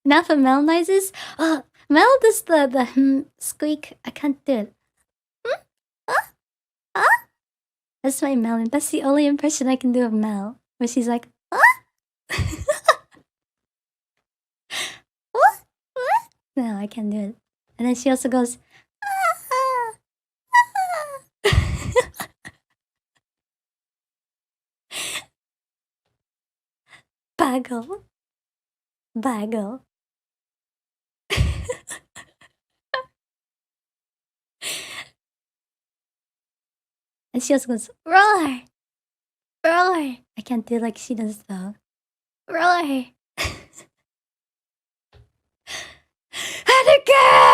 Now for Mel noises. Mel does the squeak. I can't do it. That's my Mel. That's the only impression I can do of Mel. Where she's like, no, I can't do it. And then she also goes, bagel. Bagel. And she also goes, roar. Roar. I can't do it like she does though. Roar. And again!